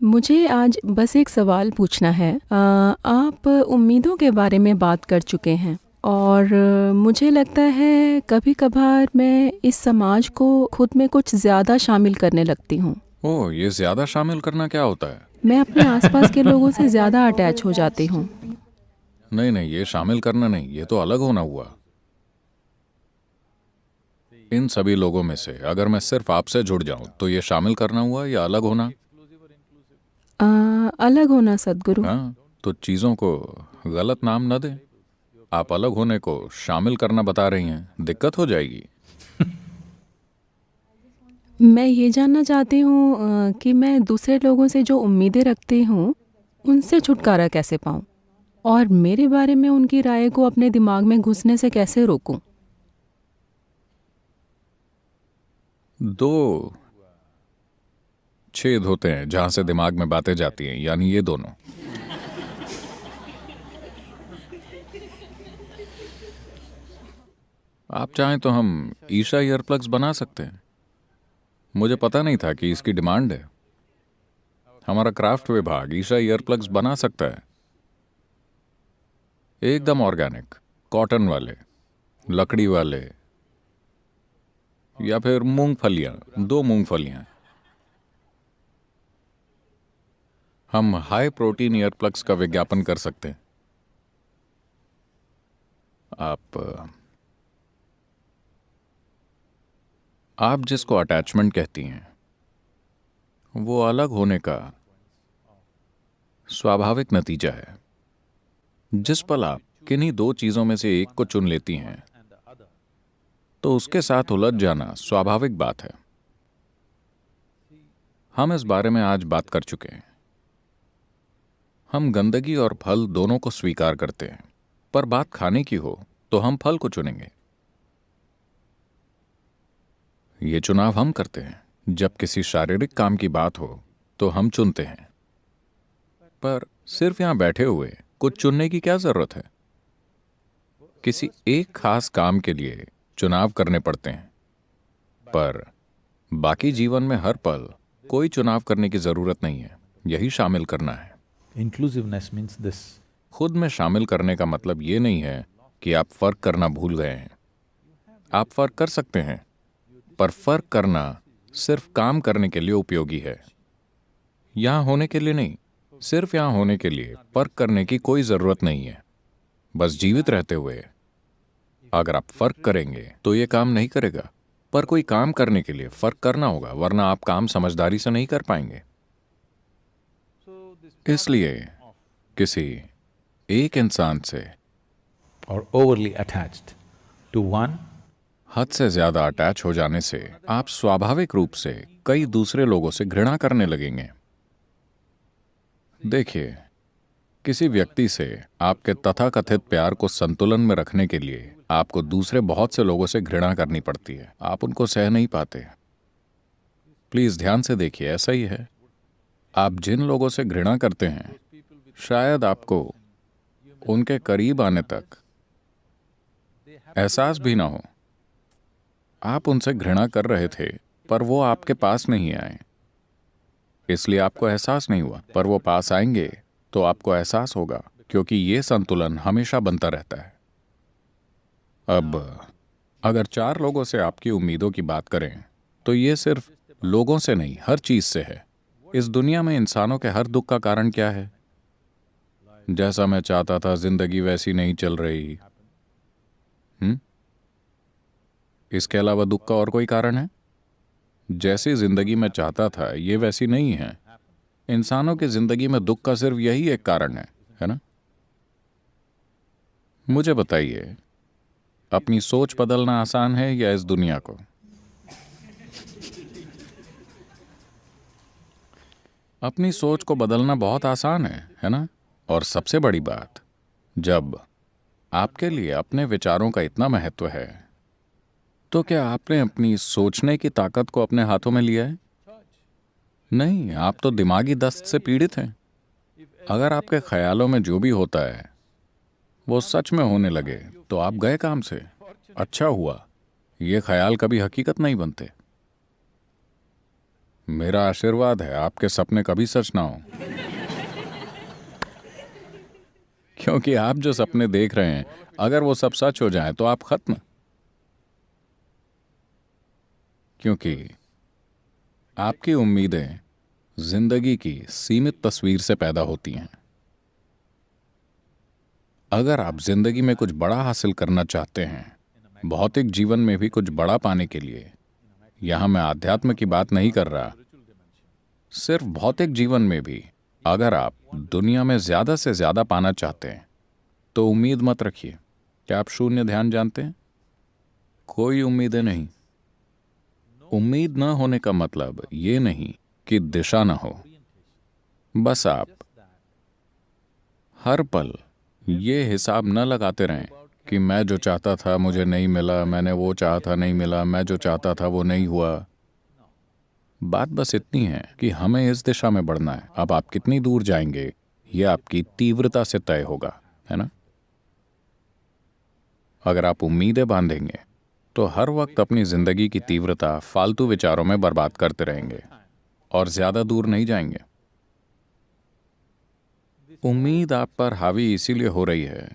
मुझे आज बस एक सवाल पूछना है। आप उम्मीदों के बारे में बात कर चुके हैं और मुझे लगता है कभी-कभार मैं इस समाज को खुद में कुछ ज़्यादा शामिल करने लगती हूँ। ओह, ये ज्यादा शामिल करना क्या होता है? मैं अपने आसपास के लोगों से ज़्यादा अटैच हो जाती हूँ। नहीं नहीं, ये शामिल करना नहीं, ये तो अलग होना हुआ। इन सभी लोगों में से अगर मैं सिर्फ आपसे जुड़ जाऊं तो ये शामिल करना हुआ या अलग होना? अ, अलग होना सद्गुरु। हाँ, तो चीजों को गलत नाम न दें। आप अलग होने को शामिल करना बता रही हैं, दिक्कत हो जाएगी। मैं ये जानना चाहती हूँ कि मैं दूसरे लोगों से जो उम्मीदें रखती हूँ, उनसे छुटकारा कैसे पाऊँ? और मेरे बारे में उनकी राय को अपने दिमाग में घुसने से कैसे रोकूँ? दो छेद होते हैं जहां से दिमाग में बातें जाती हैं, यानी ये दोनों। आप चाहें तो हम ईशा ईयरप्लग्स बना सकते हैं। मुझे पता नहीं था कि इसकी डिमांड है। हमारा क्राफ्ट विभाग ईशा ईयरप्लग्स बना सकता है, एकदम ऑर्गेनिक, कॉटन वाले, लकड़ी वाले, या फिर मूंगफलियां, दो मूंगफलियां। हम हाई प्रोटीन ईयरप्लग्स का विज्ञापन कर सकते हैं। आप जिसको अटैचमेंट कहती हैं, वो अलग होने का स्वाभाविक नतीजा है। जिस पल आप किन्हीं दो चीजों में से एक को चुन लेती हैं तो उसके साथ उलझ जाना स्वाभाविक बात है। हम इस बारे में आज बात कर चुके हैं। हम गंदगी और फल दोनों को स्वीकार करते हैं, पर बात खाने की हो तो हम फल को चुनेंगे। ये चुनाव हम करते हैं। जब किसी शारीरिक काम की बात हो तो हम चुनते हैं, पर सिर्फ यहां बैठे हुए कुछ चुनने की क्या जरूरत है? किसी एक खास काम के लिए चुनाव करने पड़ते हैं, पर बाकी जीवन में हर पल कोई चुनाव करने की जरूरत नहीं है। यही शामिल करना है। Inclusiveness means this. खुद में शामिल करने का मतलब ये नहीं है कि आप फर्क करना भूल गए हैं। आप फर्क कर सकते हैं, पर फर्क करना सिर्फ काम करने के लिए उपयोगी है, यहां होने के लिए नहीं। सिर्फ यहां होने के लिए फर्क करने की कोई जरूरत नहीं है। बस जीवित रहते हुए अगर आप फर्क करेंगे तो ये काम नहीं करेगा। पर कोई काम करने के लिए फर्क करना होगा, वरना आप काम समझदारी से नहीं कर पाएंगे। इसलिए किसी एक इंसान से Or overly attached to one, हद से ज्यादा अटैच हो जाने से आप स्वाभाविक रूप से कई दूसरे लोगों से घृणा करने लगेंगे। देखिए, किसी व्यक्ति से आपके तथाकथित प्यार को संतुलन में रखने के लिए आपको दूसरे बहुत से लोगों से घृणा करनी पड़ती है। आप उनको सह नहीं पाते। प्लीज ध्यान से देखिए, ऐसा ही है। आप जिन लोगों से घृणा करते हैं, शायद आपको उनके करीब आने तक एहसास भी ना हो। आप उनसे घृणा कर रहे थे, पर वो आपके पास नहीं आए, इसलिए आपको एहसास नहीं हुआ। पर वो पास आएंगे तो आपको एहसास होगा, क्योंकि ये संतुलन हमेशा बनता रहता है। अब अगर चार लोगों से आपकी उम्मीदों की बात करें तो ये सिर्फ लोगों से नहीं, हर चीज से है। इस दुनिया में इंसानों के हर दुख का कारण क्या है? जैसा मैं चाहता था जिंदगी वैसी नहीं चल रही। इसके अलावा दुख का और कोई कारण है? जैसी जिंदगी मैं चाहता था ये वैसी नहीं है। इंसानों की जिंदगी में दुख का सिर्फ यही एक कारण है ना? मुझे बताइए, अपनी सोच बदलना आसान है या इस दुनिया को? अपनी सोच को बदलना बहुत आसान है ना? और सबसे बड़ी बात, जब आपके लिए अपने विचारों का इतना महत्व है, तो क्या आपने अपनी सोचने की ताकत को अपने हाथों में लिया है? नहीं, आप तो दिमागी दस्त से पीड़ित हैं। अगर आपके ख्यालों में जो भी होता है वो सच में होने लगे तो आप गए काम से। अच्छा हुआ, ये ख्याल कभी हकीकत नहीं बनते। मेरा आशीर्वाद है आपके सपने कभी सच ना हो, क्योंकि आप जो सपने देख रहे हैं अगर वो सब सच हो जाए तो आप खत्म। क्योंकि आपकी उम्मीदें जिंदगी की सीमित तस्वीर से पैदा होती हैं। अगर आप जिंदगी में कुछ बड़ा हासिल करना चाहते हैं, भौतिक जीवन में भी कुछ बड़ा पाने के लिए, यहां मैं आध्यात्म की बात नहीं कर रहा, सिर्फ भौतिक जीवन में भी अगर आप दुनिया में ज्यादा से ज्यादा पाना चाहते हैं तो उम्मीद मत रखिए। क्या आप शून्य ध्यान जानते हैं? कोई उम्मीदें नहीं। उम्मीद न होने का मतलब ये नहीं कि दिशा न हो, बस आप हर पल ये हिसाब न लगाते रहें कि मैं जो चाहता था मुझे नहीं मिला, मैंने वो चाहा था नहीं मिला, मैं जो चाहता था वो नहीं हुआ। बात बस इतनी है कि हमें इस दिशा में बढ़ना है। अब आप कितनी दूर जाएंगे ये आपकी तीव्रता से तय होगा, है ना? अगर आप उम्मीदें बांधेंगे तो हर वक्त अपनी जिंदगी की तीव्रता फालतू विचारों में बर्बाद करते रहेंगे और ज्यादा दूर नहीं जाएंगे। उम्मीद आप पर हावी इसीलिए हो रही है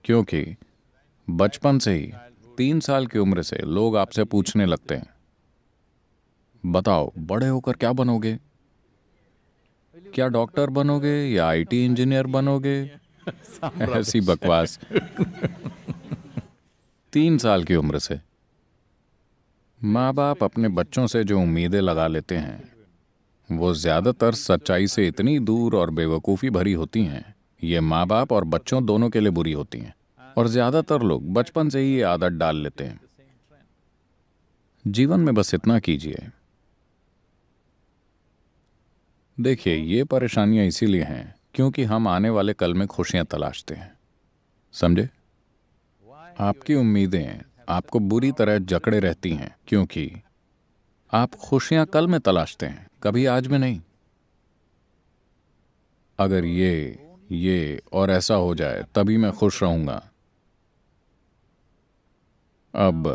क्योंकि बचपन से ही 3 साल की उम्र से लोग आपसे पूछने लगते हैं, बताओ बड़े होकर क्या बनोगे? क्या डॉक्टर बनोगे या आईटी इंजीनियर बनोगे? ऐसी बकवास। 3 साल की उम्र से माँ बाप अपने बच्चों से जो उम्मीदें लगा लेते हैं वो ज्यादातर सच्चाई से इतनी दूर और बेवकूफ़ी भरी होती हैं। ये माँ बाप और बच्चों दोनों के लिए बुरी होती हैं और ज्यादातर लोग बचपन से ही ये आदत डाल लेते हैं। जीवन में बस इतना कीजिए। देखिए, ये परेशानियां इसीलिए हैं क्योंकि हम आने वाले कल में खुशियां तलाशते हैं, समझे? आपकी उम्मीदें आपको बुरी तरह जकड़े रहती हैं क्योंकि आप खुशियां कल में तलाशते हैं, कभी आज में नहीं। अगर ये और ऐसा हो जाए तभी मैं खुश रहूंगा। अब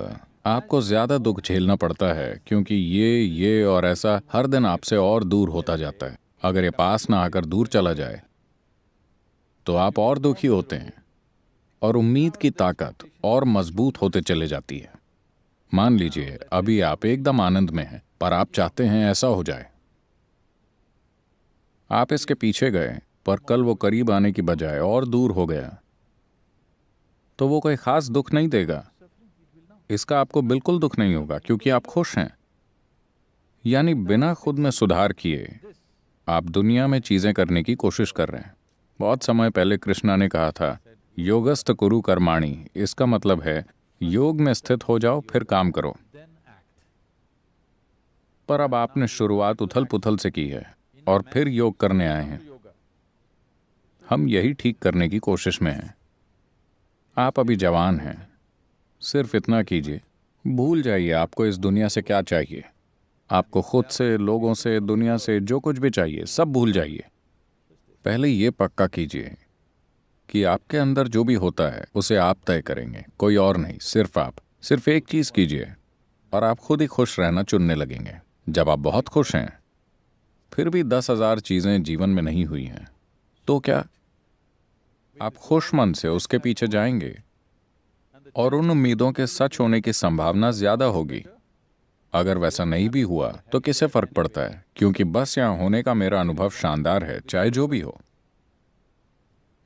आपको ज्यादा दुख झेलना पड़ता है क्योंकि ये और ऐसा हर दिन आपसे और दूर होता जाता है। अगर ये पास ना आकर दूर चला जाए तो आप और दुखी होते हैं और उम्मीद की ताकत और मजबूत होते चले जाती है। मान लीजिए अभी आप एकदम आनंद में हैं पर आप चाहते हैं ऐसा हो जाए। आप इसके पीछे गए पर कल वो करीब आने की बजाय और दूर हो गया तो वो कोई खास दुख नहीं देगा। इसका आपको बिल्कुल दुख नहीं होगा क्योंकि आप खुश हैं। यानी बिना खुद में सुधार किए आप दुनिया में चीजें करने की कोशिश कर रहे हैं। बहुत समय पहले कृष्णा ने कहा था, योगस्थ कुरु कर्माणि। इसका मतलब है योग में स्थित हो जाओ फिर काम करो। पर अब आपने शुरुआत उथल पुथल से की है और फिर योग करने आए हैं। हम यही ठीक करने की कोशिश में हैं। आप अभी जवान हैं, सिर्फ इतना कीजिए, भूल जाइए आपको इस दुनिया से क्या चाहिए। आपको खुद से, लोगों से, दुनिया से जो कुछ भी चाहिए सब भूल जाइए। पहले ये पक्का कीजिए कि आपके अंदर जो भी होता है उसे आप तय करेंगे, कोई और नहीं, सिर्फ आप। सिर्फ एक चीज कीजिए और आप खुद ही खुश रहना चुनने लगेंगे। जब आप बहुत खुश हैं फिर भी 10,000 चीजें जीवन में नहीं हुई हैं तो क्या आप खुश मन से उसके पीछे जाएंगे और उन उम्मीदों के सच होने की संभावना ज्यादा होगी। अगर वैसा नहीं भी हुआ तो किसे फर्क पड़ता है, क्योंकि बस यहां होने का मेरा अनुभव शानदार है, चाहे जो भी हो।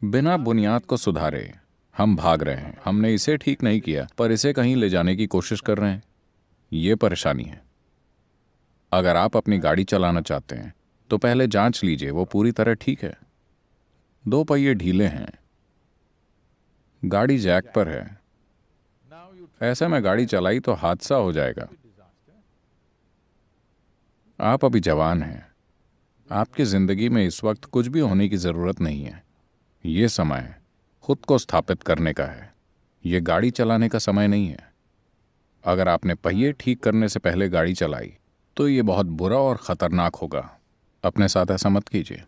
बिना बुनियाद को सुधारे हम भाग रहे हैं। हमने इसे ठीक नहीं किया पर इसे कहीं ले जाने की कोशिश कर रहे हैं। ये परेशानी है। अगर आप अपनी गाड़ी चलाना चाहते हैं तो पहले जांच लीजिए वो पूरी तरह ठीक है। 2 पहिए ढीले हैं, गाड़ी जैक पर है, ऐसे में गाड़ी चलाई तो हादसा हो जाएगा। आप अभी जवान हैं, आपकी जिंदगी में इस वक्त कुछ भी होने की जरूरत नहीं है। ये समय खुद को स्थापित करने का है, ये गाड़ी चलाने का समय नहीं है। अगर आपने पहिए ठीक करने से पहले गाड़ी चलाई तो ये बहुत बुरा और खतरनाक होगा। अपने साथ ऐसा मत कीजिए।